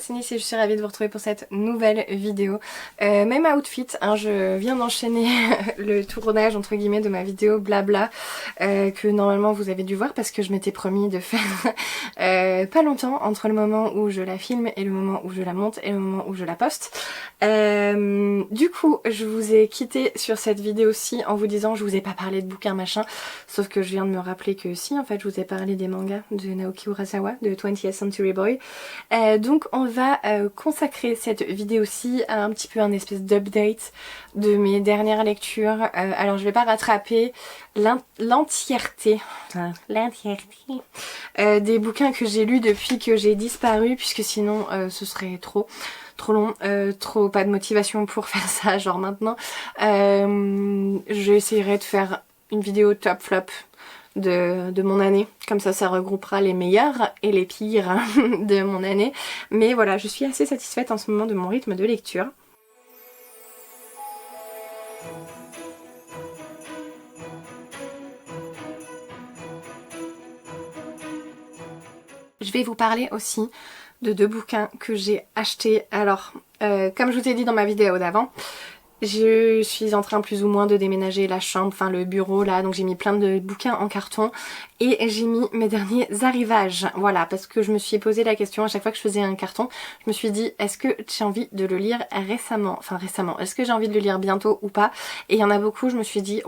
c'est Nice et je suis ravie de vous retrouver pour cette nouvelle vidéo. Même outfit, hein, je viens d'enchaîner le tournage entre guillemets de ma vidéo blabla que normalement vous avez dû voir parce que je m'étais promis de faire pas longtemps entre le moment où je la filme et le moment où je la monte et le moment où je la poste. Du coup je vous ai quitté sur cette vidéo-ci en vous disant je vous ai pas parlé de bouquins machin, sauf que je viens de me rappeler que si, en fait je vous ai parlé des mangas de Naoki Urasawa, de 20th Century Boy. Donc on va consacrer cette vidéo-ci à un petit peu un espèce d'update de mes dernières lectures. Alors je vais pas rattraper l'entièreté des bouquins que j'ai lus depuis que j'ai disparu, puisque sinon ce serait trop long, trop pas de motivation pour faire ça genre maintenant. J'essaierai de faire une vidéo top flop de mon année, comme ça regroupera les meilleurs et les pires de mon année, mais voilà, je suis assez satisfaite en ce moment de mon rythme de lecture. Je vais vous parler aussi de deux bouquins que j'ai achetés. Alors, comme je vous ai dit dans ma vidéo d'avant, je suis en train plus ou moins de déménager la chambre, enfin le bureau là, donc j'ai mis plein de bouquins en carton et j'ai mis mes derniers arrivages, voilà, parce que je me suis posé la question à chaque fois que je faisais un carton, je me suis dit est-ce que j'ai envie de le lire récemment, est-ce que j'ai envie de le lire bientôt ou pas, et il y en a beaucoup, je me suis dit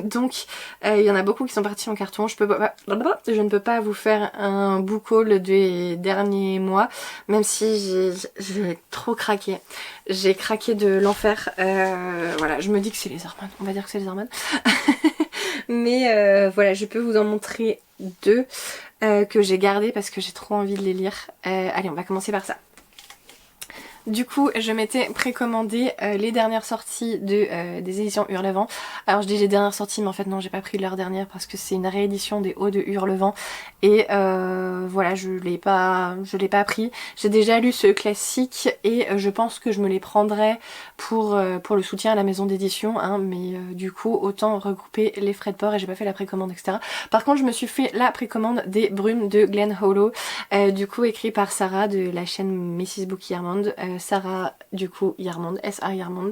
donc il y en a beaucoup qui sont partis en carton. Je ne peux pas vous faire un book haul des derniers mois, même si j'ai trop craqué. J'ai craqué de l'enfer. Voilà, je me dis que c'est les hormones, on va dire que c'est les hormones. Mais voilà, je peux vous en montrer deux que j'ai gardés parce que j'ai trop envie de les lire. Allez, on va commencer par ça. Du coup, je m'étais précommandé les dernières sorties des éditions Hurlevent. Alors je dis les dernières sorties, mais en fait non, j'ai pas pris leur dernière parce que c'est une réédition des Hauts de Hurlevent. Et voilà, je l'ai pas pris. J'ai déjà lu ce classique et je pense que je me les prendrais pour le soutien à la maison d'édition, hein, mais du coup autant regrouper les frais de port et j'ai pas fait la précommande, etc. Par contre, je me suis fait la précommande des Brumes de Glenn Hollow, du coup écrit par Sarah de la chaîne Mrs. Book Yarmond. Sarah du coup Yarmond, S.A. Yarmond.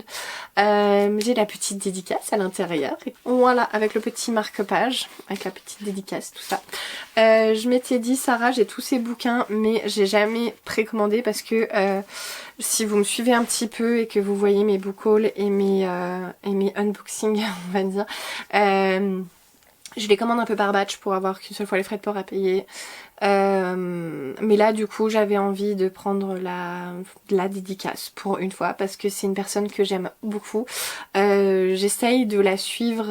J'ai la petite dédicace à l'intérieur. Voilà, avec le petit marque-page, avec la petite dédicace, tout ça. Je m'étais dit Sarah, j'ai tous ces bouquins, mais j'ai jamais précommandé parce que si vous me suivez un petit peu et que vous voyez mes book hauls et mes unboxings, on va dire, je les commande un peu par batch pour avoir qu'une seule fois les frais de port à payer. Mais là du coup j'avais envie de prendre la dédicace pour une fois parce que c'est une personne que j'aime beaucoup. J'essaye de la suivre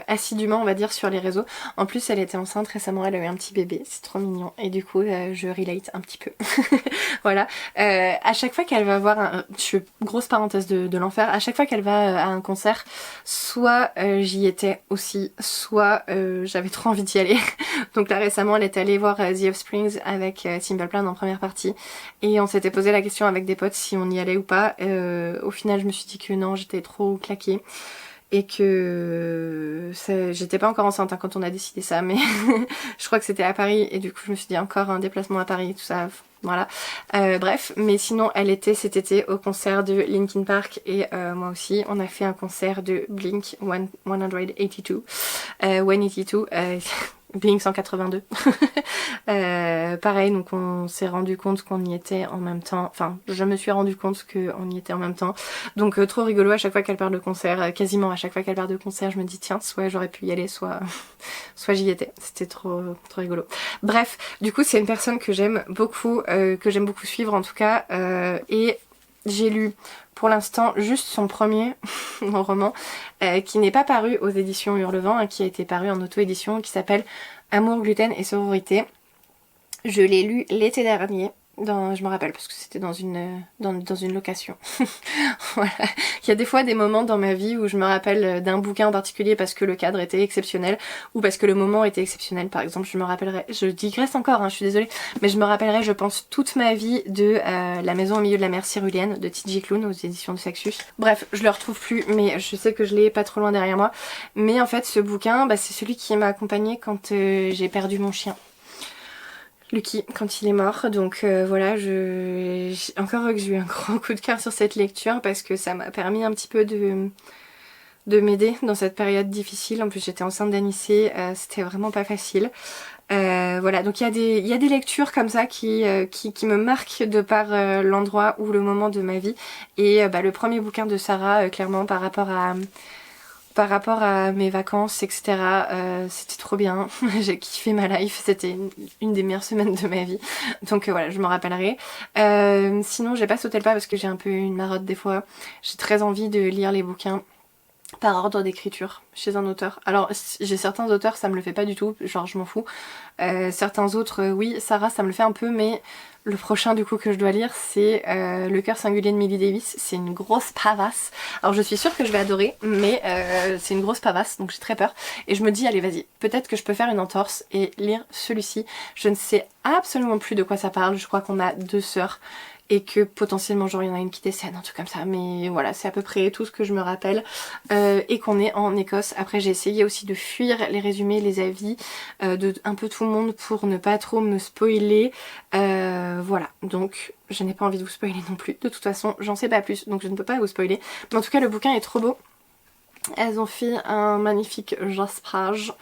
assidûment, on va dire, sur les réseaux. En plus elle était enceinte récemment, elle a eu un petit bébé, c'est trop mignon, et du coup je relate un petit peu. Voilà, à chaque fois qu'elle va voir grosse parenthèse de l'enfer, à chaque fois qu'elle va à un concert, soit j'y étais aussi, soit j'avais trop envie d'y aller. Donc là récemment elle est allée voir The Offsprings avec Simple Plan en première partie et on s'était posé la question avec des potes si on y allait ou pas. Au final je me suis dit que non, j'étais trop claquée et que j'étais pas encore enceinte hein, quand on a décidé ça, mais je crois que c'était à Paris et du coup je me suis dit encore un déplacement à Paris, tout ça, voilà. Bref, mais sinon elle était cet été au concert de Linkin Park et moi aussi on a fait un concert de Blink 182, 182, Blink 182. Pareil, donc on s'est rendu compte qu'on y était en même temps, enfin je me suis rendu compte qu'on y était en même temps, donc trop rigolo à chaque fois qu'elle parle de concert, quasiment à chaque fois qu'elle parle de concert je me dis tiens, soit j'aurais pu y aller, soit j'y étais, c'était trop rigolo. Bref, du coup c'est une personne que j'aime beaucoup suivre en tout cas, et j'ai lu pour l'instant juste son premier roman qui n'est pas paru aux éditions Hurlevent, hein, qui a été paru en auto-édition, qui s'appelle Amour, gluten et sororité. Je l'ai lu l'été dernier. Je me rappelle parce que c'était dans une location. Voilà. Il y a des fois des moments dans ma vie où je me rappelle d'un bouquin en particulier parce que le cadre était exceptionnel ou parce que le moment était exceptionnel. Par exemple, je me rappellerai, je digresse encore, hein, je suis désolée, mais je me rappellerai, je pense, toute ma vie de La maison au milieu de la mer Cyrulienne de T.J. Klune aux éditions de Saxus. Bref, je le retrouve plus, mais je sais que je l'ai pas trop loin derrière moi. Mais en fait, ce bouquin, c'est celui qui m'a accompagnée quand j'ai perdu mon chien. Lucky quand il est mort. Donc voilà, encore que j'ai eu un grand coup de cœur sur cette lecture parce que ça m'a permis un petit peu de m'aider dans cette période difficile. En plus j'étais enceinte d'Anissé, c'était vraiment pas facile. Voilà, donc il y a des lectures comme ça qui me marquent de par l'endroit ou le moment de ma vie. Et le premier bouquin de Sarah, clairement par rapport à mes vacances, etc. C'était trop bien. J'ai kiffé ma life. C'était une des meilleures semaines de ma vie. Donc voilà, je m'en rappellerai. Sinon, j'ai pas sauté le pas parce que j'ai un peu une marotte des fois. J'ai très envie de lire les bouquins par ordre d'écriture chez un auteur. Alors j'ai certains auteurs ça me le fait pas du tout, genre je m'en fous. Certains autres oui, Sarah ça me le fait un peu, mais le prochain du coup que je dois lire c'est Le cœur singulier de Millie Davis. C'est une grosse pavasse. Alors je suis sûre que je vais adorer, mais c'est une grosse pavasse donc j'ai très peur. Et je me dis allez vas-y, peut-être que je peux faire une entorse et lire celui-ci. Je ne sais absolument plus de quoi ça parle, je crois qu'on a 2 sœurs et que potentiellement genre il y en a une qui décède, un truc comme ça, mais voilà c'est à peu près tout ce que je me rappelle. Et qu'on est en Écosse. Après j'ai essayé aussi de fuir les résumés, les avis de un peu tout le monde pour ne pas trop me spoiler. Voilà, donc je n'ai pas envie de vous spoiler non plus, de toute façon j'en sais pas plus donc je ne peux pas vous spoiler, mais en tout cas le bouquin est trop beau. Elles ont fait un magnifique jasprage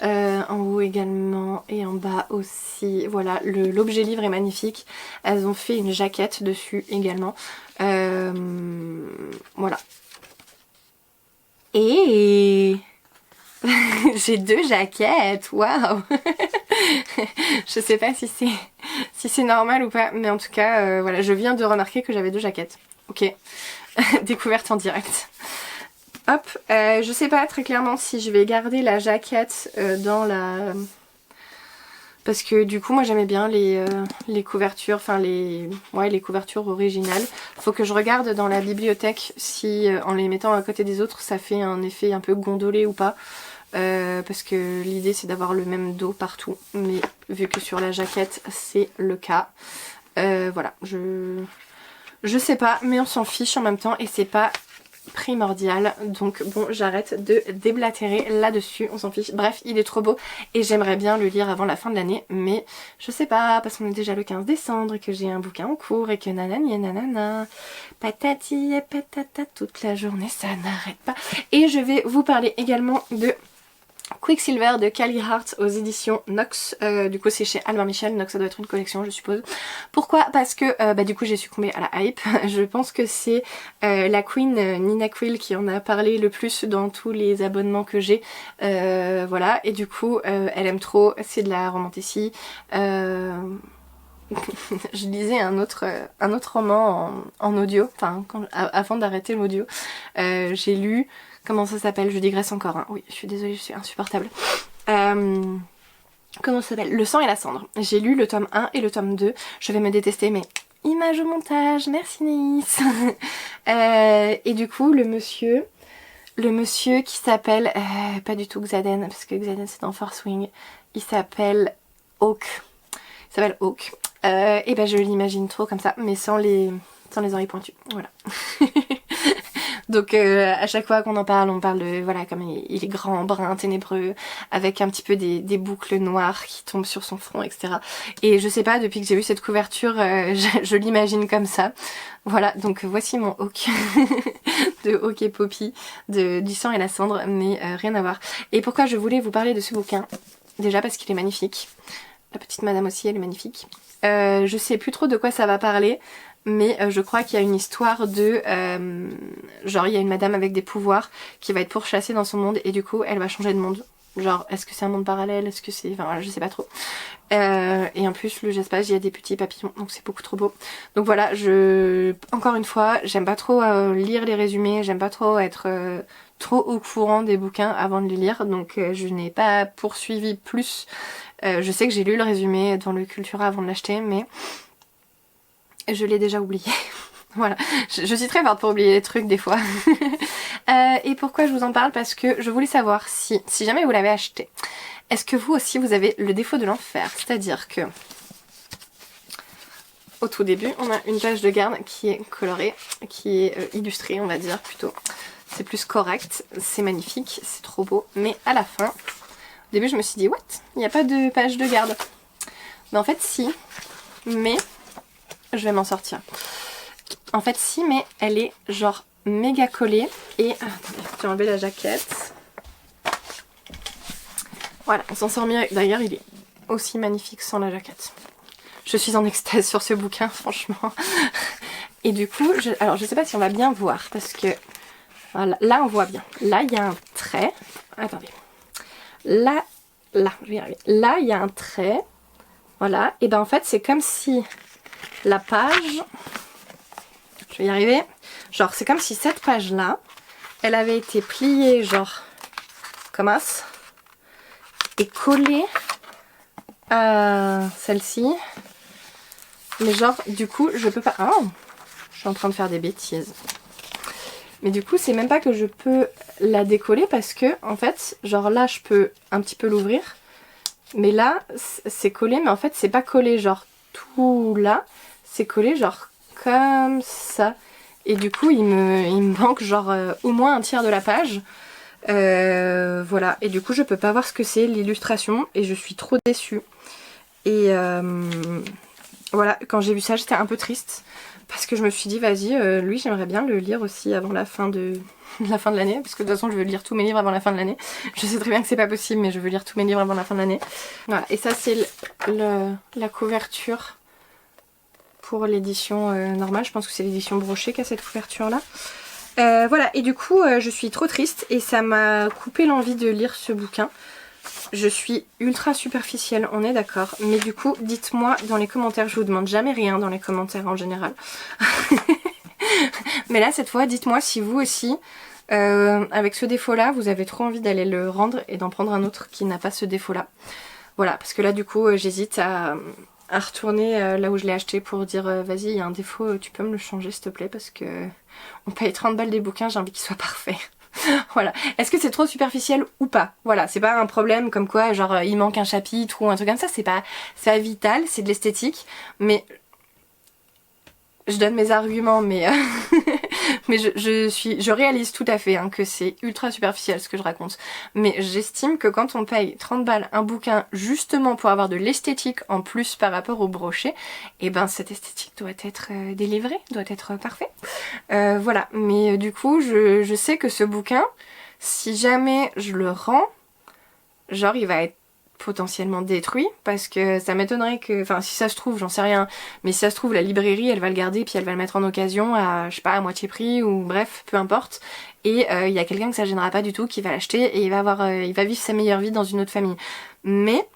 en haut également et en bas aussi. Voilà, l'objet livre est magnifique. Elles ont fait une jaquette dessus également. Voilà. Et j'ai 2 jaquettes, waouh. Je sais pas si c'est normal ou pas, mais en tout cas, voilà, je viens de remarquer que j'avais 2 jaquettes. Ok, découverte en direct. Hop, je sais pas très clairement si je vais garder la jaquette dans la... Parce que du coup moi j'aimais bien les couvertures, enfin les couvertures originales. Faut que je regarde dans la bibliothèque si en les mettant à côté des autres ça fait un effet un peu gondolé ou pas. Parce que l'idée c'est d'avoir le même dos partout. Mais vu que sur la jaquette c'est le cas. Voilà, je sais pas, mais on s'en fiche en même temps et c'est pas primordial, donc bon j'arrête de déblatérer là-dessus, on s'en fiche. Bref, il est trop beau et j'aimerais bien le lire avant la fin de l'année, mais je sais pas parce qu'on est déjà le 15 décembre et que j'ai un bouquin en cours et que nanani et nanana, patati et patata toute la journée, ça n'arrête pas. Et je vais vous parler également de Quicksilver de Callie Hart aux éditions Nox. Du coup c'est chez Albin Michel. Nox ça doit être une collection je suppose. Pourquoi? Parce que du coup j'ai succombé à la hype. Je pense que c'est la queen Nina Quill qui en a parlé le plus dans tous les abonnements que j'ai. Voilà, et du coup elle aime trop, c'est de la romantécie. Je lisais un autre roman en audio, enfin avant d'arrêter l'audio. J'ai lu... Comment ça s'appelle? Je digresse encore, hein. Oui, je suis désolée, je suis insupportable. Comment ça s'appelle? Le sang et la cendre. J'ai lu le tome 1 et le tome 2. Je vais me détester, mais image au montage, merci Nice. Et du coup, le monsieur qui s'appelle... pas du tout Xaden, parce que Xaden c'est dans Force Wing. Il s'appelle Hawk. Il s'appelle Hawk. Et je l'imagine trop comme ça, mais sans les oreilles pointues. Voilà. Donc à chaque fois qu'on en parle, on parle de, voilà, comme il est grand, brun, ténébreux, avec un petit peu des boucles noires qui tombent sur son front, etc. Et je sais pas, depuis que j'ai vu cette couverture, je l'imagine comme ça. Voilà, donc voici mon Hawk de Hawk et Poppy, du sang et la cendre, mais rien à voir. Et pourquoi je voulais vous parler de ce bouquin? Déjà parce qu'il est magnifique. La petite madame aussi, elle est magnifique. Je sais plus trop de quoi ça va parler. Mais je crois qu'il y a une histoire de... genre il y a une madame avec des pouvoirs qui va être pourchassée dans son monde et du coup elle va changer de monde. Genre est-ce que c'est un monde parallèle, est-ce que c'est... Enfin voilà, je sais pas trop. Et en plus le Jaspage il y a des petits papillons donc c'est beaucoup trop beau. Donc voilà, encore une fois, j'aime pas trop lire les résumés, j'aime pas trop être trop au courant des bouquins avant de les lire. Donc je n'ai pas poursuivi plus. Je sais que j'ai lu le résumé dans le Cultura avant de l'acheter mais... je l'ai déjà oublié. Voilà, je suis très forte pour oublier les trucs des fois. Et pourquoi je vous en parle? Parce que je voulais savoir si jamais vous l'avez acheté, est-ce que vous aussi vous avez le défaut de l'enfer? C'est-à-dire que au tout début on a une page de garde qui est colorée, qui est illustrée on va dire plutôt. C'est plus correct, c'est magnifique, c'est trop beau. Mais à la fin, au début je me suis dit what? Il n'y a pas de page de garde. Mais en fait si, mais je vais m'en sortir. En fait si, mais elle est genre méga collée. Et attendez, j'ai enlevé la jaquette. Voilà, on s'en sort mieux. D'ailleurs il est aussi magnifique sans la jaquette. Je suis en extase sur ce bouquin, franchement. Et du coup, alors je sais pas si on va bien voir, parce que voilà, là on voit bien. Là il y a un trait. Attendez. Là, je vais y arriver. Là il y a un trait. Voilà. Et ben en fait c'est comme si la page, je vais y arriver. Genre c'est comme si cette page là, elle avait été pliée genre comme ça et collée à celle-ci. Mais genre du coup je peux pas... Oh, je suis en train de faire des bêtises. Mais du coup c'est même pas que je peux la décoller parce que en fait genre là je peux un petit peu l'ouvrir. Mais là c'est collé, mais en fait c'est pas collé genre tout là. C'est collé genre comme ça. Et du coup il me manque genre au moins un tiers de la page. Voilà, et du coup je peux pas voir ce que c'est l'illustration et je suis trop déçue. Et voilà, quand j'ai vu ça j'étais un peu triste parce que je me suis dit vas-y, lui j'aimerais bien le lire aussi avant la fin de l'année, parce que de toute façon je veux lire tous mes livres avant la fin de l'année. Je sais très bien que c'est pas possible, mais je veux lire tous mes livres avant la fin de l'année. Voilà, et ça c'est la couverture pour l'édition normale. Je pense que c'est l'édition brochée qui a cette couverture là. Voilà, et du coup je suis trop triste et ça m'a coupé l'envie de lire ce bouquin. Je suis ultra superficielle, on est d'accord. Mais du coup, dites-moi dans les commentaires, je vous demande jamais rien dans les commentaires en général. Mais là, cette fois, dites-moi si vous aussi, avec ce défaut-là, vous avez trop envie d'aller le rendre et d'en prendre un autre qui n'a pas ce défaut-là. Voilà, parce que là, du coup, j'hésite à retourner là où je l'ai acheté pour dire vas-y, il y a un défaut, tu peux me le changer s'il te plaît, parce que on paye 30 balles des bouquins, j'ai envie qu'il soit parfait. Voilà. Est-ce que c'est trop superficiel ou pas? Voilà, c'est pas un problème comme quoi genre il manque un chapitre ou un truc comme ça, c'est pas vital, c'est de l'esthétique, mais je donne mes arguments, mais mais je réalise tout à fait hein, que c'est ultra superficiel ce que je raconte. Mais j'estime que quand on paye 30 balles un bouquin justement pour avoir de l'esthétique en plus par rapport au brochet, et ben cette esthétique doit être délivrée, doit être parfait. Voilà, mais du coup je sais que ce bouquin, si jamais je le rends, genre il va être potentiellement détruit, parce que ça m'étonnerait que, enfin si ça se trouve, j'en sais rien, mais si ça se trouve la librairie elle va le garder puis elle va le mettre en occasion à, je sais pas, à moitié prix ou bref, peu importe, et il y a quelqu'un que ça gênera pas du tout qui va l'acheter et il va vivre sa meilleure vie dans une autre famille. Mais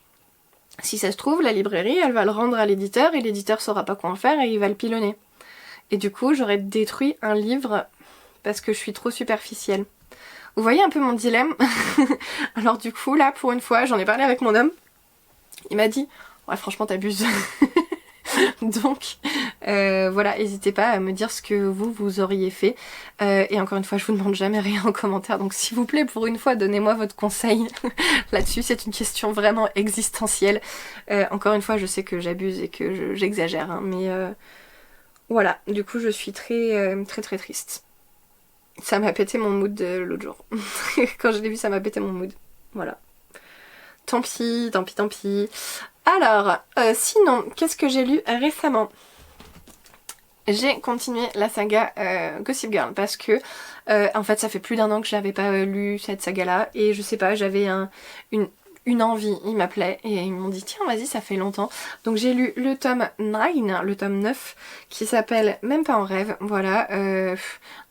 si ça se trouve la librairie elle va le rendre à l'éditeur et l'éditeur saura pas quoi en faire et il va le pilonner. Et du coup j'aurais détruit un livre parce que je suis trop superficielle. Vous voyez un peu mon dilemme. Alors du coup là pour une fois j'en ai parlé avec mon homme. Il m'a dit ouais franchement t'abuses. Donc voilà, n'hésitez pas à me dire ce que vous auriez fait. Et encore une fois je vous demande jamais rien en commentaire. Donc s'il vous plaît pour une fois donnez-moi votre conseil là-dessus. C'est une question vraiment existentielle. Encore une fois je sais que j'abuse et que j'exagère hein, mais voilà, du coup je suis très triste. Ça m'a pété mon mood l'autre jour. Quand je l'ai vu, ça m'a pété mon mood. Voilà. Tant pis. Alors, sinon, qu'est-ce que j'ai lu récemment? J'ai continué la saga Gossip Girl parce que en fait ça fait plus d'1 an que j'avais pas lu cette saga là et je sais pas, j'avais une envie, il m'appelait et ils m'ont dit tiens vas-y ça fait longtemps. Donc j'ai lu le tome 9, le tome 9 qui s'appelle Même pas en rêve, voilà,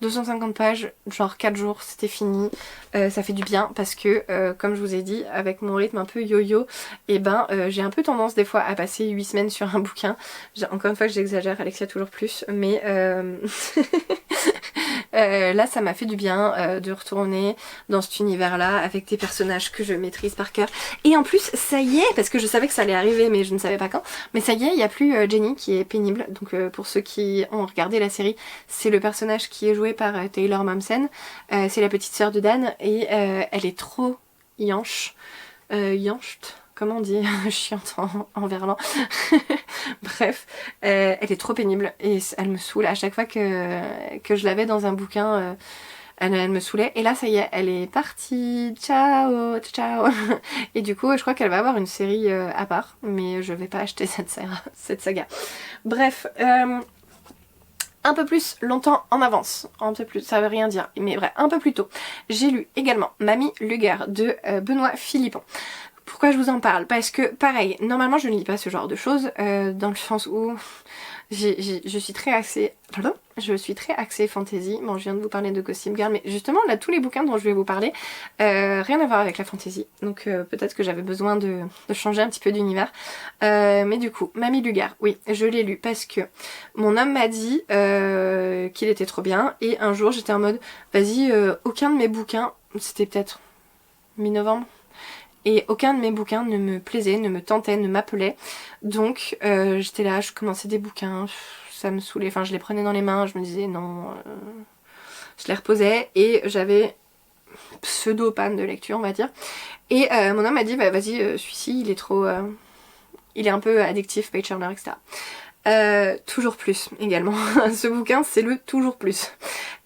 250 pages, genre 4 jours c'était fini. Ça fait du bien parce que comme je vous ai dit avec mon rythme un peu yo-yo, et ben j'ai un peu tendance des fois à passer 8 semaines sur un bouquin. Encore une fois j'exagère, Alexia toujours plus, mais là ça m'a fait du bien de retourner dans cet univers là avec des personnages que je maîtrise par cœur. Et en plus ça y est, parce que je savais que ça allait arriver mais je ne savais pas quand, mais ça y est, il n'y a plus Jenny qui est pénible. Donc pour ceux qui ont regardé la série, c'est le personnage qui est joué par Taylor Momsen, c'est la petite sœur de Dan et elle est trop yanche, comment on dit, chiante en verlan. Bref, elle est trop pénible et elle me saoule à chaque fois que je l'avais dans un bouquin. elle me saoulait. Et là ça y est, elle est partie. Ciao, ciao. Et du coup je crois qu'elle va avoir une série à part, mais je vais pas acheter cette saga. Bref, un peu plus longtemps en avance, un peu plus, ça veut rien dire, mais bref, un peu plus tôt, j'ai lu également Mamie Luger de Benoît Philippon. Pourquoi je vous en parle? Parce que pareil, normalement je ne lis pas ce genre de choses, dans le sens où je suis très axée, pardon, je suis très axée fantasy. Bon, je viens de vous parler de Gossip Girl, mais justement là tous les bouquins dont je vais vous parler, rien à voir avec la fantasy. Donc peut-être que j'avais besoin de changer un petit peu d'univers. Mais du coup, Mamie Luger, oui, je l'ai lu parce que mon homme m'a dit qu'il était trop bien. Et un jour j'étais en mode, vas-y, aucun de mes bouquins, c'était peut-être mi-novembre. Et aucun de mes bouquins ne me plaisait, ne me tentait, ne m'appelait. Donc j'étais là, je commençais des bouquins, ça me saoulait. Enfin je les prenais dans les mains, je me disais non. Je les reposais et j'avais pseudo panne de lecture on va dire. Et mon homme m'a dit bah vas-y celui-ci il est trop... il est un peu addictif, page turner, etc. Toujours plus également. Ce bouquin c'est le toujours plus.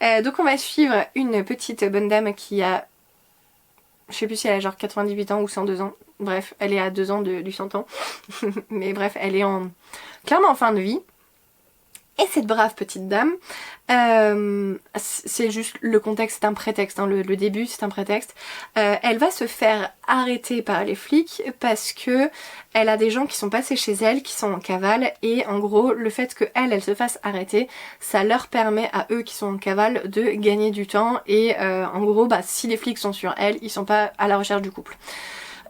Donc on va suivre une petite bonne dame qui a... Je sais plus si elle a genre 98 ans ou 102 ans. Bref, elle est à 2 ans du 100 ans. Mais bref, elle est clairement en fin de vie. Et cette brave petite dame, c'est juste le contexte, c'est un prétexte, hein, le début c'est un prétexte. Elle va se faire arrêter par les flics parce que elle a des gens qui sont passés chez elle, qui sont en cavale, et en gros le fait que elle se fasse arrêter, ça leur permet à eux qui sont en cavale de gagner du temps, et en gros bah si les flics sont sur elle, ils sont pas à la recherche du couple.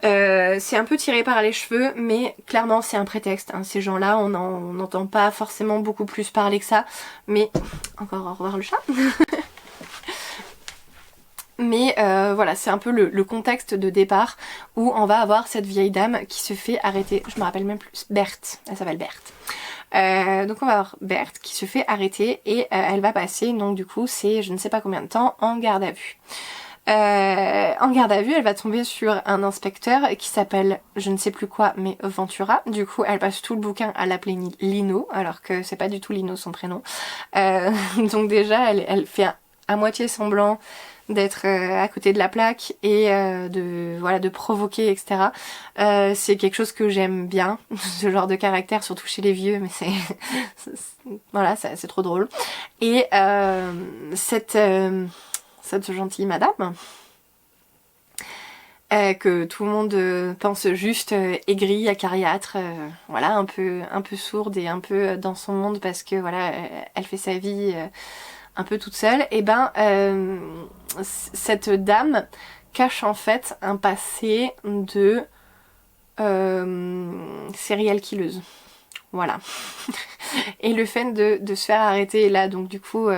C'est un peu tiré par les cheveux, mais clairement c'est un prétexte, hein. Ces gens-là, on n'entend pas forcément beaucoup plus parler que ça, mais... Encore au revoir le chat. Mais voilà, c'est un peu le contexte de départ où on va avoir cette vieille dame qui se fait arrêter, je me rappelle même plus, Berthe, elle s'appelle Berthe. Donc on va avoir Berthe qui se fait arrêter et elle va passer, donc du coup c'est je ne sais pas combien de temps en garde à vue. En garde à vue, elle va tomber sur un inspecteur qui s'appelle, je ne sais plus quoi, mais Ventura. Du coup, elle passe tout le bouquin à l'appeler Lino, alors que c'est pas du tout Lino son prénom. Donc déjà, elle fait à moitié semblant d'être à côté de la plaque et de provoquer, etc. C'est quelque chose que j'aime bien, ce genre de caractère, surtout chez les vieux, mais voilà, c'est trop drôle. Et cette gentille madame, que tout le monde pense juste aigrie, acariâtre, voilà, un peu sourde et un peu dans son monde parce que voilà, elle fait sa vie un peu toute seule, et ben cette dame cache en fait un passé de serial killeuse. Voilà. Et le fait de se faire arrêter là, donc du coup,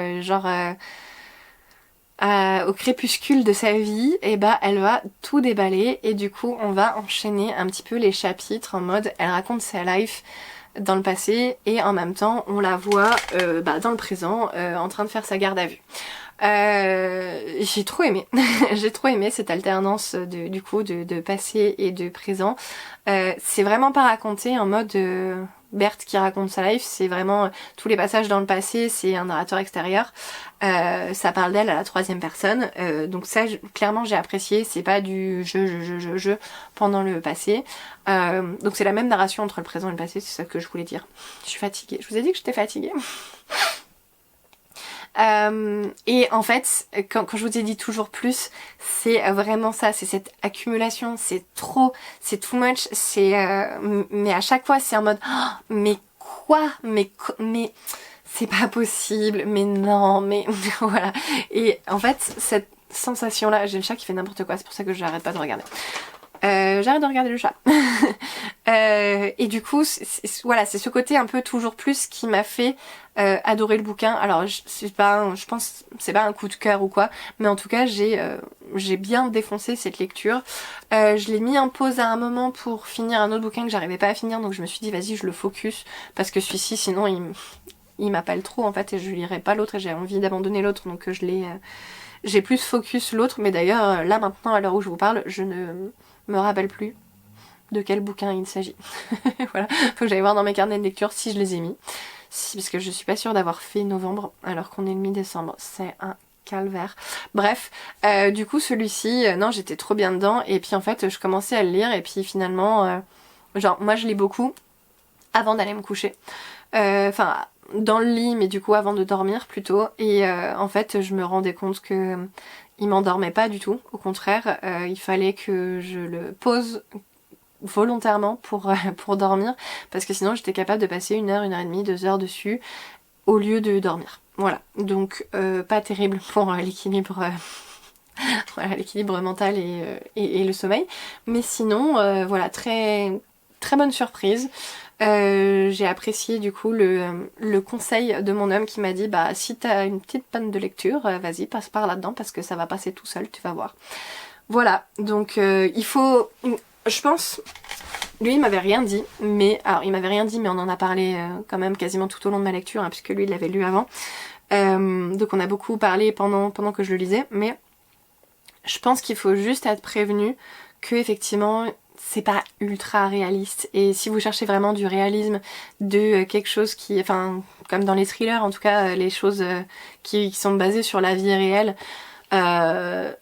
au crépuscule de sa vie, et bah elle va tout déballer, et du coup on va enchaîner un petit peu les chapitres en mode elle raconte sa life dans le passé et en même temps on la voit dans le présent en train de faire sa garde à vue. J'ai trop aimé j'ai trop aimé cette alternance du coup de passé et de présent. C'est vraiment pas raconté en mode Berthe qui raconte sa life, c'est vraiment tous les passages dans le passé, c'est un narrateur extérieur. Ça parle d'elle à la troisième personne, donc ça clairement j'ai apprécié, c'est pas du je pendant le passé. Donc c'est la même narration entre le présent et le passé, c'est ça que je voulais dire. Je suis fatiguée, je vous ai dit que j'étais fatiguée. Et en fait, quand je vous ai dit toujours plus, c'est vraiment ça, c'est cette accumulation, c'est trop, c'est too much, c'est mais à chaque fois c'est en mode oh, mais quoi, mais c'est pas possible, mais non, mais voilà. Et en fait, cette sensation là, j'ai le chat qui fait n'importe quoi, c'est pour ça que j'arrête pas de regarder. J'arrête de regarder le chat. Et du coup, voilà, c'est ce côté un peu toujours plus qui m'a fait adorer le bouquin. Alors, je pense c'est pas un coup de cœur ou quoi, mais en tout cas, j'ai bien défoncé cette lecture. Je l'ai mis en pause à un moment pour finir un autre bouquin que j'arrivais pas à finir, donc je me suis dit vas-y, je le focus parce que celui-ci, sinon, il m'appelle trop en fait et je lirai pas l'autre et j'ai envie d'abandonner l'autre, donc j'ai plus focus l'autre. Mais d'ailleurs, là maintenant, à l'heure où je vous parle, je ne me rappelle plus de quel bouquin il s'agit. Voilà, faut que j'aille voir dans mes carnets de lecture si je les ai mis. Parce que je suis pas sûre d'avoir fait novembre alors qu'on est le mi-décembre. C'est un calvaire. Bref, du coup celui-ci, non j'étais trop bien dedans et puis en fait je commençais à le lire et puis finalement, genre moi je lis beaucoup avant d'aller me coucher. Enfin dans le lit mais du coup avant de dormir plutôt et en fait je me rendais compte que il m'endormait pas du tout, au contraire il fallait que je le pose volontairement pour dormir parce que sinon j'étais capable de passer 1 heure, 1 heure et demie, 2 heures dessus au lieu de dormir. Voilà, donc pas terrible pour l'équilibre voilà, l'équilibre mental et le sommeil. Mais sinon, voilà, très, très bonne surprise. J'ai apprécié du coup le conseil de mon homme qui m'a dit bah si t'as une petite panne de lecture, vas-y passe par là-dedans parce que ça va passer tout seul, tu vas voir. Voilà, donc il faut... Je pense... Lui il m'avait rien dit, mais... Alors il m'avait rien dit mais on en a parlé quand même quasiment tout au long de ma lecture, hein, puisque lui il l'avait lu avant. Donc on a beaucoup parlé pendant que je le lisais, mais je pense qu'il faut juste être prévenu que effectivement c'est pas ultra réaliste et si vous cherchez vraiment du réalisme, de quelque chose qui, enfin comme dans les thrillers en tout cas, les choses qui sont basées sur la vie réelle,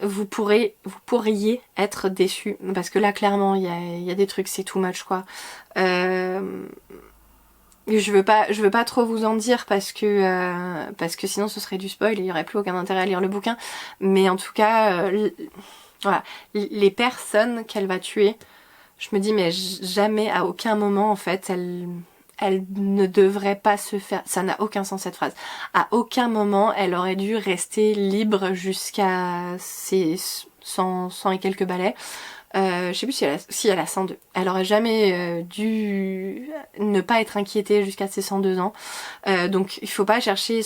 vous pourriez être déçu parce que là clairement il y a des trucs, c'est too much quoi. Je veux pas trop vous en dire parce que sinon ce serait du spoil et il y aurait plus aucun intérêt à lire le bouquin. Mais en tout cas, voilà, les personnes qu'elle va tuer, je me dis mais jamais à aucun moment en fait elle ne devrait pas se faire. Ça n'a aucun sens cette phrase. À aucun moment elle aurait dû rester libre jusqu'à ses 100 et quelques balais. Je sais plus si elle a 102. Elle aurait jamais dû ne pas être inquiétée jusqu'à ses 102 ans. Donc il faut pas chercher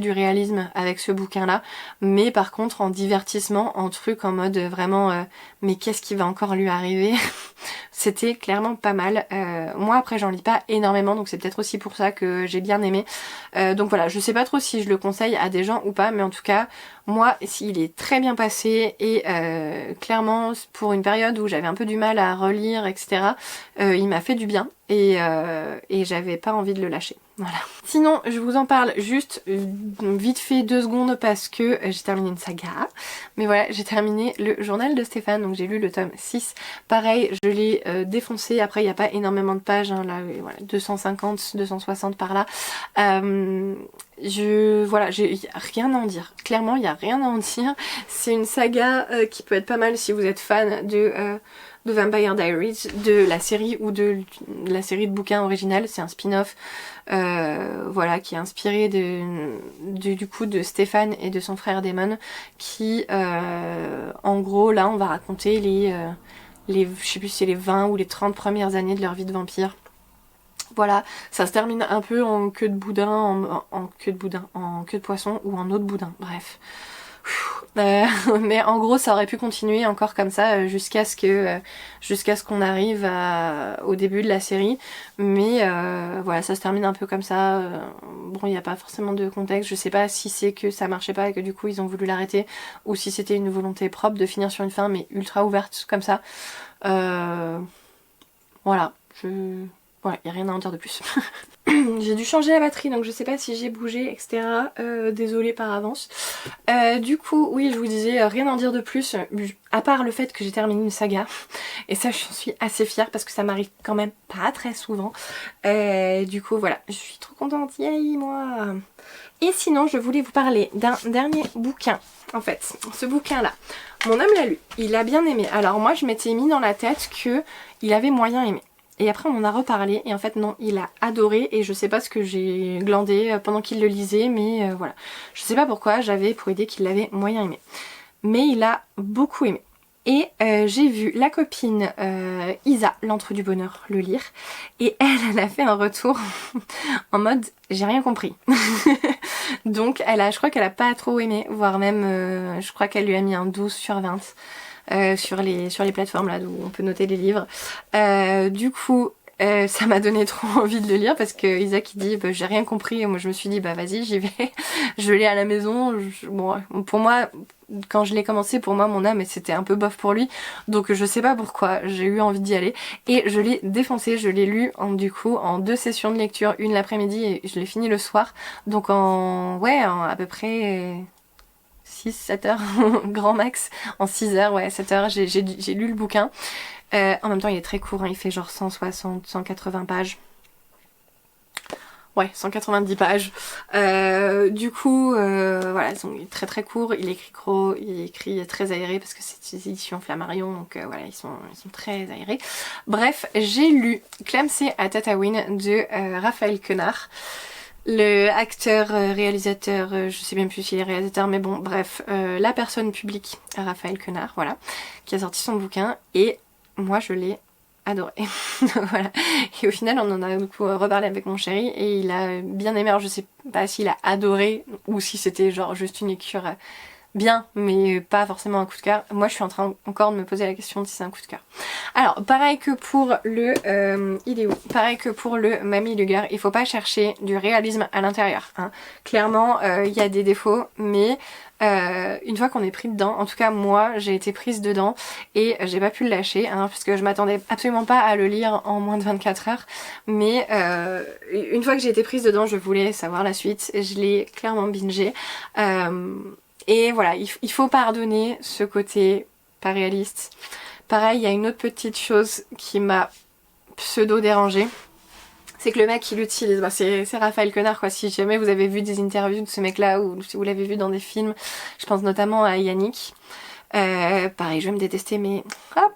du réalisme avec ce bouquin-là. Mais par contre en divertissement, en truc en mode vraiment mais qu'est-ce qui va encore lui arriver c'était clairement pas mal. Moi après j'en lis pas énormément donc c'est peut-être aussi pour ça que j'ai bien aimé. Donc voilà, je sais pas trop si je le conseille à des gens ou pas, mais en tout cas moi il est très bien passé et clairement pour une période où j'avais un peu du mal à relire etc. Il m'a fait du bien et j'avais pas envie de le lâcher. Voilà. Sinon, je vous en parle juste vite fait 2 secondes parce que j'ai terminé une saga. Mais voilà, j'ai terminé le journal de Stéphane, donc j'ai lu le tome 6. Pareil, je l'ai défoncé. Après, il n'y a pas énormément de pages, hein, là, voilà, 250, 260 par là. Voilà, j'ai rien à en dire. Clairement, il n'y a rien à en dire. C'est une saga qui peut être pas mal si vous êtes fan de Vampire Diaries, de la série ou de la série de bouquins originale. C'est un spin-off voilà, qui est inspiré du coup de Stéphane et de son frère Damon qui en gros là on va raconter les je sais plus si c'est les 20 ou les 30 premières années de leur vie de vampire. Voilà, ça se termine un peu en queue de boudin, en queue de poisson ou en eau de boudin, bref. Mais en gros ça aurait pu continuer encore comme ça jusqu'à ce qu'on arrive au début de la série, mais voilà ça se termine un peu comme ça. Bon il n'y a pas forcément de contexte, je sais pas si c'est que ça marchait pas et que du coup ils ont voulu l'arrêter ou si c'était une volonté propre de finir sur une fin mais ultra ouverte comme ça. Voilà, voilà, il n'y a rien à en dire de plus. J'ai dû changer la batterie donc je sais pas si j'ai bougé etc. Désolée par avance. Du coup oui je vous disais rien à en dire de plus à part le fait que j'ai terminé une saga et ça j'en suis assez fière parce que ça m'arrive quand même pas très souvent. Du coup voilà je suis trop contente, yay moi. Et sinon je voulais vous parler d'un dernier bouquin en fait. Ce bouquin là mon homme l'a lu, il a bien aimé. Alors moi je m'étais mis dans la tête que il avait moyen aimé. Et après on en a reparlé et en fait non, il a adoré et je sais pas ce que j'ai glandé pendant qu'il le lisait mais voilà. Je sais pas pourquoi, j'avais pour idée qu'il l'avait moyen aimé. Mais il a beaucoup aimé. Et j'ai vu la copine Isa, l'antre du bonheur, le lire. Et elle a fait un retour en mode j'ai rien compris. Donc je crois qu'elle a pas trop aimé, voire même je crois qu'elle lui a mis un 12 sur 20. Sur les plateformes là où on peut noter les livres. Du coup ça m'a donné trop envie de le lire parce que Isaac il dit bah, j'ai rien compris et moi je me suis dit bah vas-y j'y vais. Je l'ai à la maison. Bon pour moi quand je l'ai commencé pour moi mon âme c'était un peu bof pour lui donc je sais pas pourquoi j'ai eu envie d'y aller et je l'ai défoncé, je l'ai lu du coup en 2 sessions de lecture, une l'après-midi et je l'ai fini le soir donc à peu près 7 heures, grand max, en 6 heures, ouais, 7 heures, j'ai lu le bouquin. En même temps, il est très court, hein, il fait genre 160, 180 pages. Ouais, 190 pages. Du coup, voilà, il est très très court, il écrit très aéré parce que c'est des éditions Flammarion, donc voilà, ils sont très aérés. Bref, j'ai lu Clamsey à Tataouine de Raphaël Quenard. Le acteur, réalisateur, je sais même plus s'il est réalisateur, mais bon, bref, la personne publique, Raphaël Quenard, voilà, qui a sorti son bouquin, et moi je l'ai adoré. Voilà. Et au final, on en a beaucoup reparlé avec mon chéri, et il a bien aimé. Alors je sais pas s'il a adoré, ou si c'était genre juste une lecture bien, mais pas forcément un coup de cœur. Moi, je suis en train encore de me poser la question de si c'est un coup de cœur. Alors, pareil que pour le... il est où? Pareil que pour le Mamie Luger, il faut pas chercher du réalisme à l'intérieur. Hein. Clairement, il y a des défauts, mais une fois qu'on est pris dedans, en tout cas moi, j'ai été prise dedans et j'ai pas pu le lâcher, hein, parce que je m'attendais absolument pas à le lire en moins de 24 heures. Mais une fois que j'ai été prise dedans, je voulais savoir la suite. Je l'ai clairement bingé. Et voilà, il faut pardonner ce côté pas réaliste. Pareil, il y a une autre petite chose qui m'a pseudo dérangée. C'est que le mec qui l'utilise, bah c'est Raphaël Quenard quoi. Si jamais vous avez vu des interviews de ce mec là ou si vous l'avez vu dans des films, je pense notamment à Yannick. Pareil, je vais me détester, mais hop,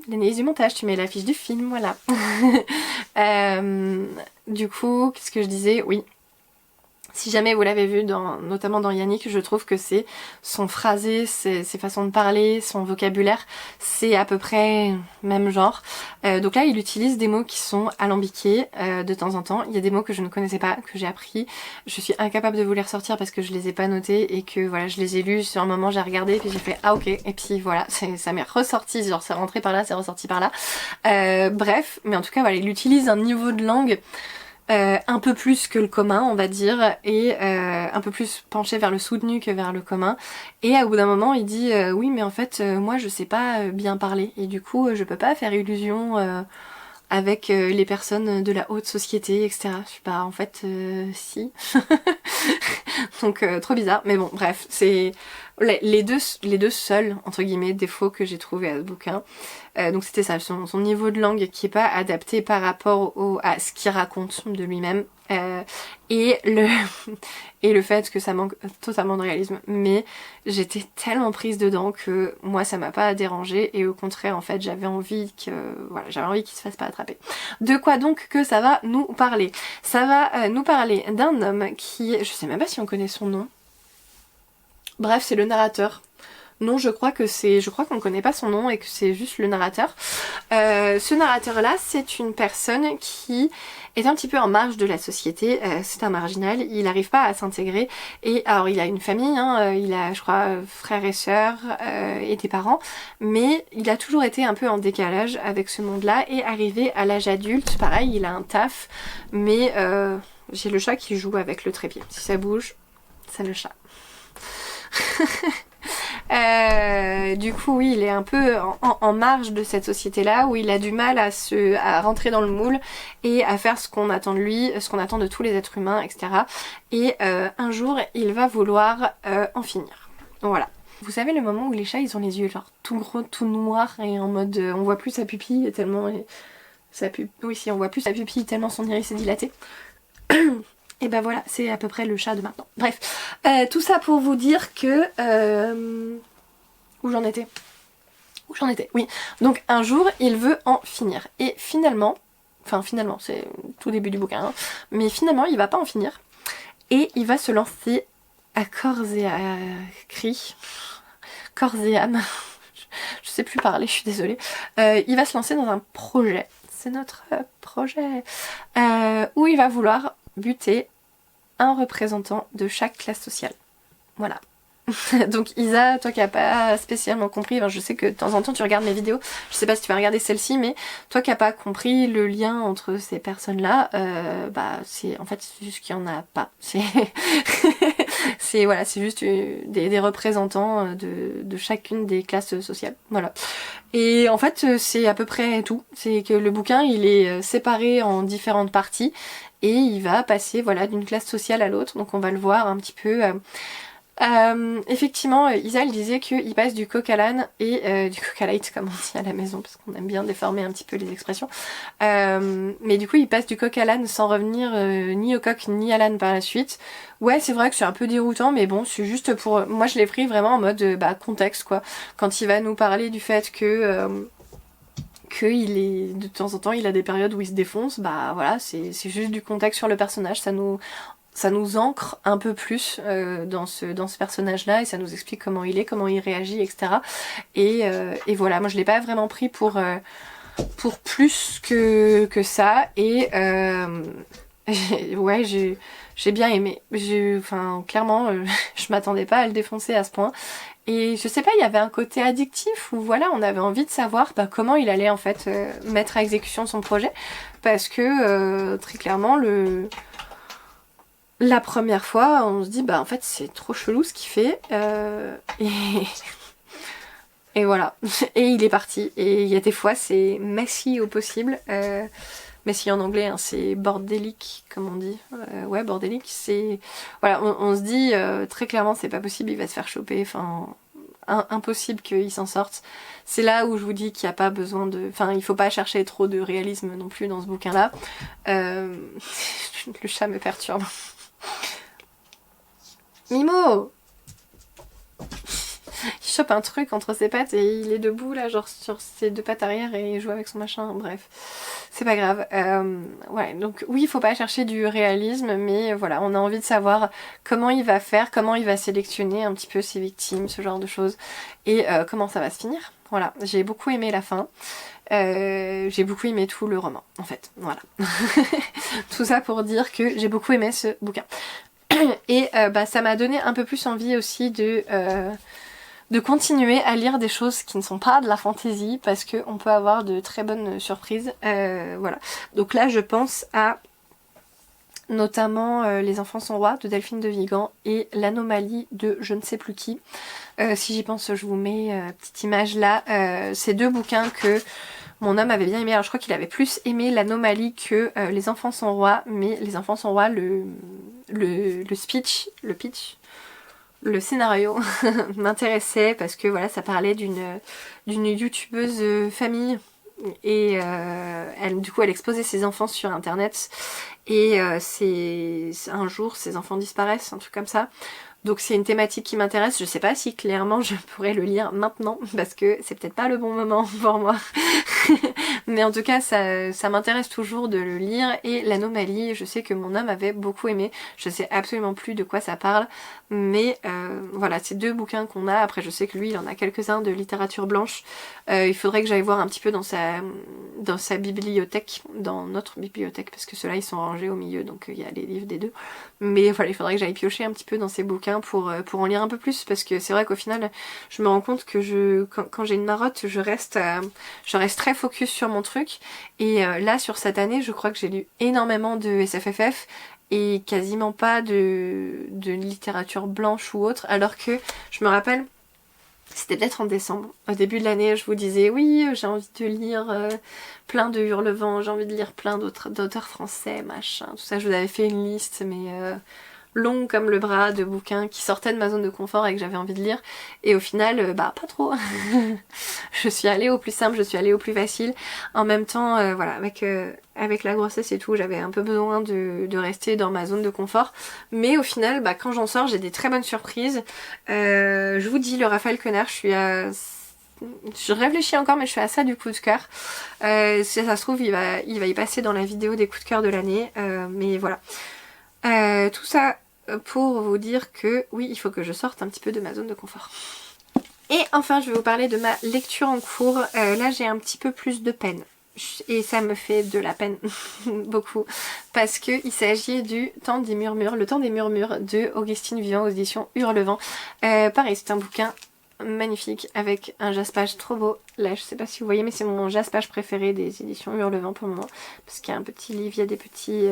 l'analyse du montage, tu mets la fiche du film, voilà. Du coup, qu'est-ce que je disais? Oui. Si jamais vous l'avez vu, notamment dans Yannick, je trouve que c'est son phrasé, ses façons de parler, son vocabulaire, c'est à peu près même genre. Donc là, il utilise des mots qui sont alambiqués de temps en temps. Il y a des mots que je ne connaissais pas, que j'ai appris. Je suis incapable de vous les ressortir parce que je les ai pas notés et que voilà, je les ai lus sur un moment, j'ai regardé et puis j'ai fait ah ok. Et puis voilà, ça m'est ressorti, genre c'est rentré par là, c'est ressorti par là. Bref, mais en tout cas voilà, il utilise un niveau de langue un peu plus que le commun on va dire et un peu plus penché vers le soutenu que vers le commun et au bout d'un moment il dit oui mais en fait moi je sais pas bien parler et du coup je peux pas faire illusion avec les personnes de la haute société etc. Je suis pas en fait si donc trop bizarre mais bon bref c'est les deux seuls entre guillemets défauts que j'ai trouvé à ce bouquin. Donc c'était ça, son niveau de langue qui est pas adapté par rapport à ce qu'il raconte de lui-même et le fait que ça manque totalement de réalisme. Mais j'étais tellement prise dedans que moi ça m'a pas dérangée et au contraire en fait j'avais envie qu'il se fasse pas attraper. De quoi donc que ça va nous parler? Ça va nous parler d'un homme qui, je sais même pas si on connaît son nom. Bref, c'est le narrateur. Non, je crois qu'on ne connaît pas son nom et que c'est juste le narrateur. Ce narrateur-là, c'est une personne qui est un petit peu en marge de la société. C'est un marginal, il n'arrive pas à s'intégrer. Et alors, il a une famille, hein, il a, je crois, frères et sœurs et des parents. Mais il a toujours été un peu en décalage avec ce monde-là. Et arrivé à l'âge adulte, pareil, il a un taf. Mais j'ai le chat qui joue avec le trépied. Si ça bouge, c'est le chat. Du coup oui il est un peu en marge de cette société là où il a du mal à rentrer dans le moule et à faire ce qu'on attend de lui, ce qu'on attend de tous les êtres humains etc. Et un jour il va vouloir en finir. Voilà. Vous savez le moment où les chats ils ont les yeux genre tout gros, tout noirs et en mode on voit plus sa pupille tellement on voit plus sa pupille tellement son iris est dilaté. Et ben voilà, c'est à peu près le chat de maintenant. Bref, tout ça pour vous dire que... Où j'en étais, oui. Donc un jour, il veut en finir. Et finalement, c'est tout début du bouquin, hein, mais finalement, il va pas en finir. Et il va se lancer à corps et à cri. Corps et âme. Je sais plus parler, je suis désolée. Il va se lancer dans un projet. C'est notre projet. Où il va vouloir buter un représentant de chaque classe sociale. Voilà. Donc Isa, toi qui n'as pas spécialement compris, je sais que de temps en temps tu regardes mes vidéos, je sais pas si tu vas regarder celle-ci, mais toi qui n'as pas compris le lien entre ces personnes-là, c'est en fait c'est juste qu'il n'y en a pas. C'est voilà, c'est juste des représentants de chacune des classes sociales. Voilà. Et en fait c'est à peu près tout. C'est que le bouquin il est séparé en différentes parties et il va passer voilà d'une classe sociale à l'autre. Donc on va le voir un petit peu Effectivement, Isa elle disait qu'il passe du coq à l'âne et du coq à light comme on dit à la maison parce qu'on aime bien déformer un petit peu les expressions. Mais du coup il passe du coq à l'âne sans revenir ni au coq ni à l'âne par la suite. Ouais c'est vrai que c'est un peu déroutant mais bon c'est juste pour... Moi je l'ai pris vraiment en mode contexte quoi. Quand il va nous parler du fait que il est de temps en temps il a des périodes où il se défonce, bah voilà c'est juste du contexte sur le personnage, ça nous ancre un peu plus dans ce personnage-là et ça nous explique comment il est, comment il réagit, etc. Et voilà, moi je l'ai pas vraiment pris pour plus que ça et ouais j'ai bien aimé. Enfin clairement je m'attendais pas à le défoncer à ce point. Et je sais pas, il y avait un côté addictif où voilà, on avait envie de savoir comment il allait en fait mettre à exécution son projet parce que très clairement la première fois, on se dit en fait c'est trop chelou ce qu'il fait et voilà. Et il est parti. Et il y a des fois c'est messy au possible. Messy en anglais, hein, c'est bordélique comme on dit. Ouais bordélique, c'est voilà, on se dit très clairement c'est pas possible, il va se faire choper. Enfin impossible qu'il s'en sorte. C'est là où je vous dis qu'il n'y a pas besoin de... Enfin, il faut pas chercher trop de réalisme non plus dans ce bouquin-là. Le chat me perturbe. Mimo! Il chope un truc entre ses pattes et il est debout là, genre sur ses deux pattes arrière et il joue avec son machin, bref. C'est pas grave. Ouais, donc oui, il faut pas chercher du réalisme, mais voilà, on a envie de savoir comment il va faire, comment il va sélectionner un petit peu ses victimes, ce genre de choses, et comment ça va se finir. Voilà, j'ai beaucoup aimé la fin. J'ai beaucoup aimé tout le roman, en fait. Voilà. Tout ça pour dire que j'ai beaucoup aimé ce bouquin. Et ça m'a donné un peu plus envie aussi de continuer à lire des choses qui ne sont pas de la fantaisie parce qu'on peut avoir de très bonnes surprises. Voilà. Donc là je pense à notamment Les enfants sont rois de Delphine de Vigan et L'anomalie de je ne sais plus qui. Si j'y pense je vous mets petite image là. C'est deux bouquins que mon homme avait bien aimé. Alors je crois qu'il avait plus aimé L'anomalie que Les enfants sont rois, mais Les enfants sont rois, le pitch, le scénario m'intéressait parce que voilà, ça parlait d'une youtubeuse famille et du coup elle exposait ses enfants sur internet et un jour ses enfants disparaissent, un truc comme ça. Donc c'est une thématique qui m'intéresse, je sais pas si clairement je pourrais le lire maintenant parce que c'est peut-être pas le bon moment pour moi. Mais en tout cas ça m'intéresse toujours de le lire. Et L'anomalie, je sais que mon homme avait beaucoup aimé, je sais absolument plus de quoi ça parle, mais voilà, c'est deux bouquins qu'on a. Après je sais que lui il en a quelques-uns de littérature blanche. Il faudrait que j'aille voir un petit peu dans sa bibliothèque, dans notre bibliothèque, parce que ceux-là ils sont rangés au milieu, donc il y a les livres des deux. Mais voilà, il faudrait que j'aille piocher un petit peu dans ces bouquins pour en lire un peu plus, parce que c'est vrai qu'au final je me rends compte que quand j'ai une marotte je reste très focus sur mon truc. Et là sur cette année je crois que j'ai lu énormément de SFFF et quasiment pas de littérature blanche ou autre, alors que je me rappelle, c'était peut-être en décembre, au début de l'année, je vous disais oui j'ai envie de lire plein de Hurlevent, j'ai envie de lire plein d'auteurs français, machin, tout ça. Je vous avais fait une liste mais longue comme le bras de bouquins qui sortaient de ma zone de confort et que j'avais envie de lire, et au final pas trop. Je suis allée au plus simple, je suis allée au plus facile. En même temps voilà, avec la grossesse et tout, j'avais un peu besoin de rester dans ma zone de confort, mais au final quand j'en sors j'ai des très bonnes surprises. Je vous dis, le Raphaël Quenard, je réfléchis encore mais je suis à ça du coup de cœur. Si ça se trouve il va y passer dans la vidéo des coups de cœur de l'année, mais voilà. Tout ça pour vous dire que oui, il faut que je sorte un petit peu de ma zone de confort. Et enfin, je vais vous parler de ma lecture en cours. Là, j'ai un petit peu plus de peine. Et ça me fait de la peine, beaucoup. Parce qu'il s'agit du Temps des murmures, Le Temps des murmures de Augustine Vivant aux éditions Hurlevent. Pareil, c'est un bouquin magnifique avec un jaspage trop beau. Là, je sais pas si vous voyez, mais c'est mon jaspage préféré des éditions Hurlevent pour le moment. Parce qu'il y a un petit livre, il y a des petits...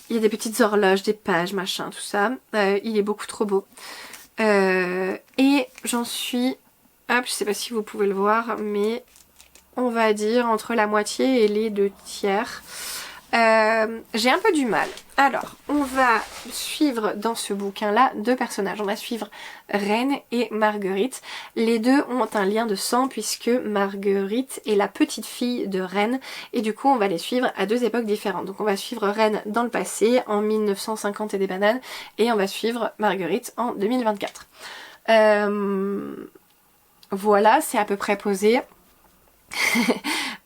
il y a des petites horloges, des pages, machin, tout ça. Il est beaucoup trop beau. Et j'en suis... Hop, je sais pas si vous pouvez le voir, mais on va dire entre la moitié et les 2 tiers. J'ai un peu du mal. Alors, on va suivre dans ce bouquin-là 2 personnages. On va suivre Reine et Marguerite. Les deux ont un lien de sang puisque Marguerite est la petite fille de Reine et du coup on va les suivre à 2 époques différentes. Donc on va suivre Reine dans le passé en 1950 et des bananes et on va suivre Marguerite en 2024. Voilà, c'est à peu près posé.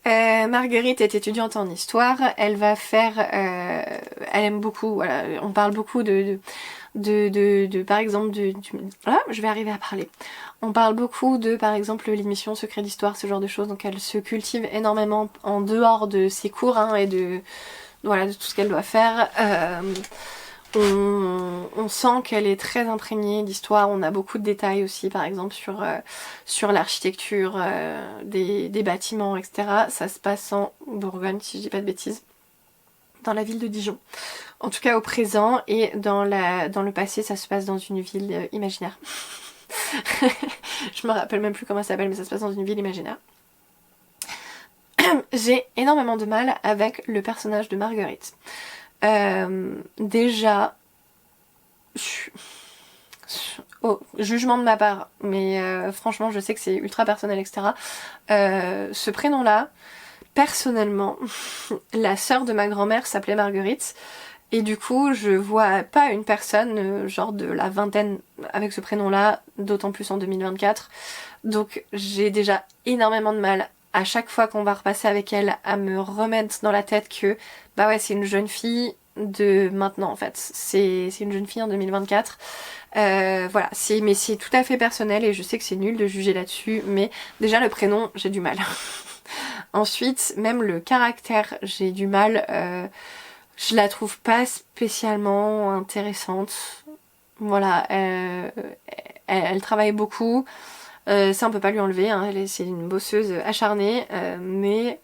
Marguerite est étudiante en histoire, elle va faire, elle aime beaucoup, voilà, on parle beaucoup par exemple je vais arriver à parler. On parle beaucoup de par exemple l'émission Secret d'Histoire, ce genre de choses, donc elle se cultive énormément en dehors de ses cours hein, et de tout ce qu'elle doit faire. On sent qu'elle est très imprégnée d'histoire, on a beaucoup de détails aussi par exemple sur l'architecture des bâtiments, etc. Ça se passe en Bourgogne si je dis pas de bêtises, dans la ville de Dijon. En tout cas au présent, et dans le passé ça se passe dans une ville imaginaire. Je me rappelle même plus comment ça s'appelle mais ça se passe dans une ville imaginaire. J'ai énormément de mal avec le personnage de Marguerite. Déjà, jugement de ma part, mais franchement je sais que c'est ultra personnel, etc. Ce prénom-là, personnellement, la sœur de ma grand-mère s'appelait Marguerite, et du coup je vois pas une personne genre de la vingtaine avec ce prénom-là, d'autant plus en 2024. Donc j'ai déjà énormément de mal à chaque fois qu'on va repasser avec elle à me remettre dans la tête que bah ouais c'est une jeune fille de maintenant en fait, c'est une jeune fille en 2024. Voilà, mais c'est tout à fait personnel et je sais que c'est nul de juger là-dessus, mais déjà le prénom j'ai du mal. Ensuite même le caractère j'ai du mal, je la trouve pas spécialement intéressante. Voilà, elle travaille beaucoup. Ça on peut pas lui enlever, hein. C'est une bosseuse acharnée, mais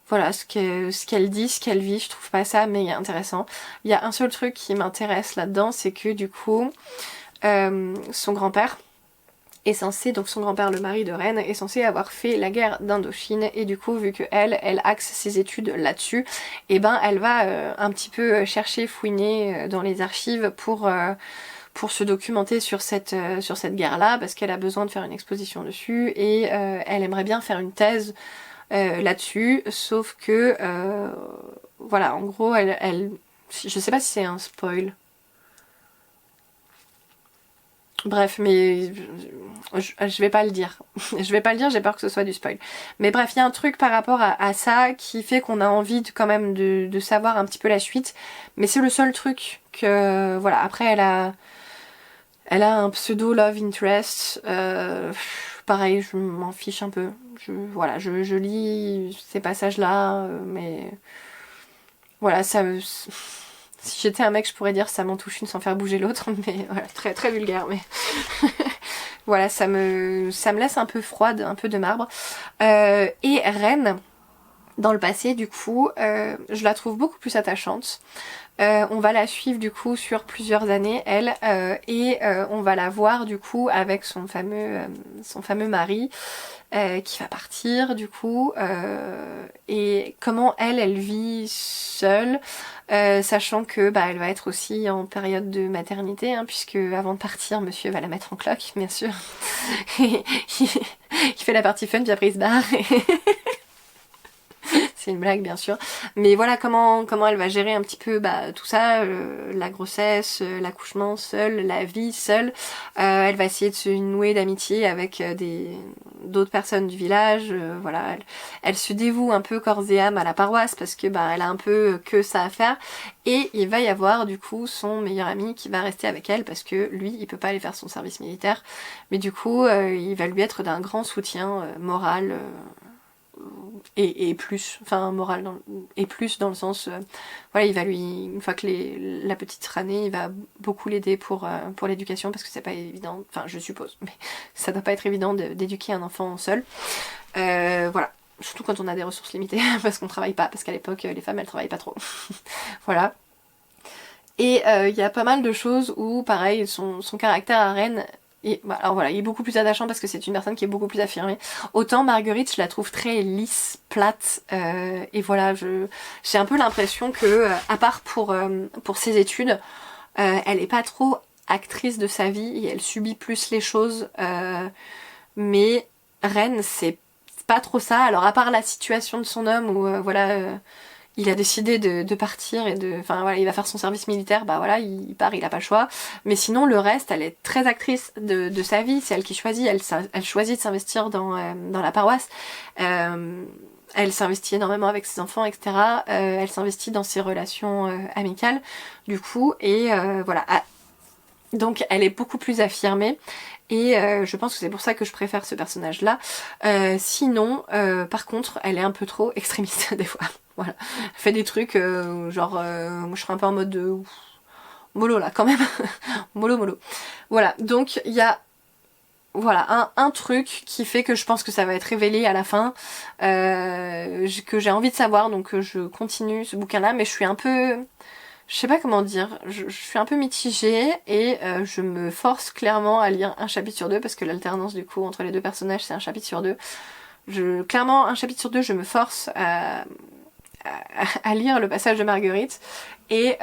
voilà, ce qu'elle dit, ce qu'elle vit, je trouve pas ça méga intéressant. Il y a un seul truc qui m'intéresse là-dedans, c'est que du coup, son grand-père est censé, donc son grand-père, le mari de Reine, est censé avoir fait la guerre d'Indochine, et du coup, vu que elle axe ses études là-dessus, et ben elle va un petit peu chercher, fouiner dans les archives pour se documenter sur cette guerre-là, parce qu'elle a besoin de faire une exposition dessus, et elle aimerait bien faire une thèse là-dessus, sauf que voilà, en gros, je sais pas si c'est un spoil. Bref, mais je vais pas le dire. Je vais pas le dire, j'ai peur que ce soit du spoil. Mais bref, il y a un truc par rapport à ça qui fait qu'on a envie quand même de savoir un petit peu la suite. Mais c'est le seul truc que... Voilà, après elle a un pseudo love interest. Pareil, je m'en fiche un peu. Je lis ces passages-là, mais voilà, ça. Si j'étais un mec, je pourrais dire ça m'en touche une sans faire bouger l'autre, mais voilà, très très vulgaire, mais voilà, ça me laisse un peu froide, un peu de marbre. Et Reine, dans le passé, du coup, je la trouve beaucoup plus attachante. On va la suivre du coup sur plusieurs années, elle, et on va la voir du coup avec son fameux mari qui va partir du coup, et comment elle vit seule, sachant que bah elle va être aussi en période de maternité, hein, puisque avant de partir, monsieur va la mettre en cloque, bien sûr. Il fait la partie fun puis après il se barre. C'est une blague bien sûr, mais voilà comment elle va gérer un petit peu tout ça, la grossesse, l'accouchement seule, la vie seule. Elle va essayer de se nouer d'amitié avec d'autres personnes du village, voilà, elle se dévoue un peu corps et âme à la paroisse parce que elle a un peu que ça à faire, et il va y avoir du coup son meilleur ami qui va rester avec elle parce que lui il peut pas aller faire son service militaire, mais du coup il va lui être d'un grand soutien moral, et plus, enfin moral et plus dans le sens, voilà, il va lui, une fois que la petite sera née, il va beaucoup l'aider pour l'éducation parce que c'est pas évident, enfin je suppose, mais ça doit pas être évident d'éduquer un enfant seul, voilà, surtout quand on a des ressources limitées parce qu'on travaille pas, parce qu'à l'époque les femmes elles travaillent pas trop. Voilà. Et il y a pas mal de choses où pareil son caractère à Reine Et bah, alors voilà, il est beaucoup plus attachant parce que c'est une personne qui est beaucoup plus affirmée. Autant Marguerite, je la trouve très lisse, plate, et voilà, j'ai un peu l'impression que, à part pour ses études, elle est pas trop actrice de sa vie et elle subit plus les choses. Mais Rennes, c'est pas trop ça. Alors à part la situation de son homme où voilà, il a décidé de partir et enfin voilà, il va faire son service militaire, bah voilà, il part, il a pas le choix. Mais sinon le reste, elle est très actrice de sa vie, c'est elle qui choisit, elle choisit de s'investir dans la paroisse. Elle s'investit énormément avec ses enfants, etc. Elle s'investit dans ses relations amicales, du coup, et voilà. Ah, donc elle est beaucoup plus affirmée et je pense que c'est pour ça que je préfère ce personnage là. Sinon par contre elle est un peu trop extrémiste des fois. Voilà. Elle fait des trucs genre moi je serais un peu en mode de mollo là quand même. Mollo mollo. Voilà, donc il y a voilà un truc qui fait que je pense que ça va être révélé à la fin, que j'ai envie de savoir, donc je continue ce bouquin là, mais je suis un peu, je sais pas comment dire, je suis un peu mitigée et je me force clairement à lire un chapitre sur deux parce que l'alternance du coup entre les deux personnages c'est un chapitre sur deux. Clairement un chapitre sur deux je me force à lire le passage de Marguerite et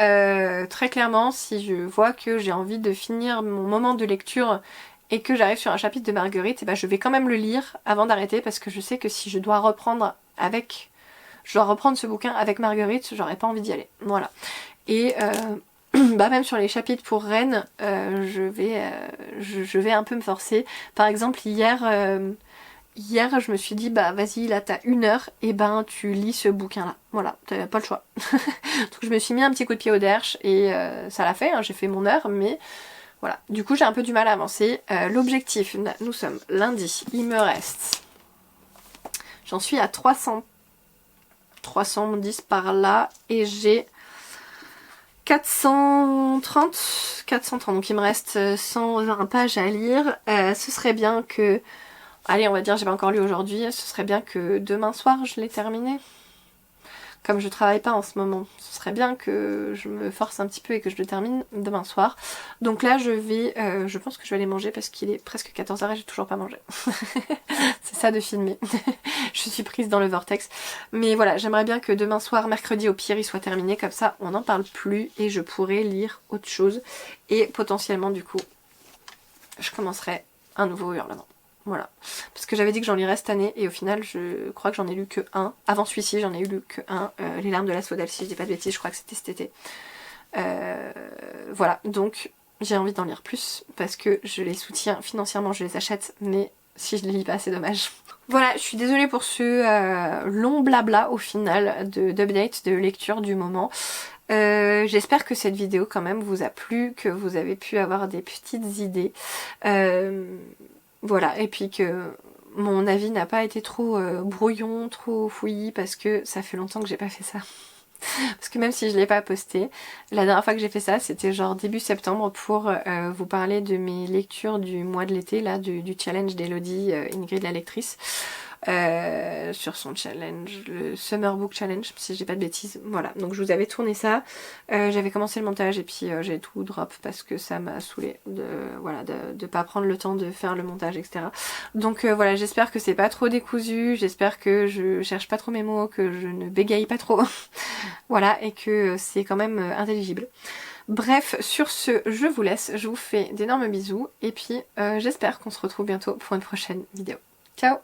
très clairement si je vois que j'ai envie de finir mon moment de lecture et que j'arrive sur un chapitre de Marguerite, et ben je vais quand même le lire avant d'arrêter parce que je sais que si je dois reprendre ce bouquin avec Marguerite, j'aurais pas envie d'y aller. Voilà. Et bah même sur les chapitres pour Rennes, je vais un peu me forcer. Par exemple hier je me suis dit bah vas-y là t'as 1 heure et ben tu lis ce bouquin là. Voilà, t'as pas le choix. Donc je me suis mis un petit coup de pied au derche et ça l'a fait, hein, j'ai fait mon heure mais voilà. Du coup j'ai un peu du mal à avancer. L'objectif, nous sommes lundi, il me reste... J'en suis à 310 par là et j'ai 430, donc il me reste 120 pages à lire. Ce serait bien que, allez on va dire j'ai pas encore lu aujourd'hui, ce serait bien que demain soir je l'ai terminé. Comme je travaille pas en ce moment, ce serait bien que je me force un petit peu et que je le termine demain soir. Donc là je pense que je vais aller manger parce qu'il est presque 14h et j'ai toujours pas mangé. C'est ça de filmer. Je suis prise dans le vortex. Mais voilà, j'aimerais bien que demain soir, mercredi au pire, il soit terminé. Comme ça, on n'en parle plus et je pourrai lire autre chose. Et potentiellement, du coup, je commencerai un nouveau Hurlement. Voilà. Parce que j'avais dit que j'en lirais cette année et au final, je crois que j'en ai lu que un. Avant celui-ci, j'en ai lu que un. Les larmes de la Sodale, si je dis pas de bêtises, je crois que c'était cet été. Voilà, donc j'ai envie d'en lire plus parce que je les soutiens financièrement, je les achète, mais si je les lis pas, c'est dommage. Voilà, je suis désolée pour ce long blabla au final d'update de lecture du moment. J'espère que cette vidéo quand même vous a plu, que vous avez pu avoir des petites idées. Voilà, et puis que mon avis n'a pas été trop brouillon, trop fouillis, parce que ça fait longtemps que j'ai pas fait ça. Parce que même si je l'ai pas posté, la dernière fois que j'ai fait ça, c'était genre début septembre pour vous parler de mes lectures du mois de l'été, là, du challenge d'Elodie, Ingrid la lectrice. Sur son challenge, le Summer Book Challenge, si j'ai pas de bêtises. Voilà, donc je vous avais tourné ça. J'avais commencé le montage et puis j'ai tout drop parce que ça m'a saoulé de pas prendre le temps de faire le montage, etc. Donc voilà, j'espère que c'est pas trop décousu, j'espère que je cherche pas trop mes mots, que je ne bégaye pas trop. Voilà, et que c'est quand même intelligible. Bref, sur ce, je vous laisse, je vous fais d'énormes bisous et puis j'espère qu'on se retrouve bientôt pour une prochaine vidéo. Ciao!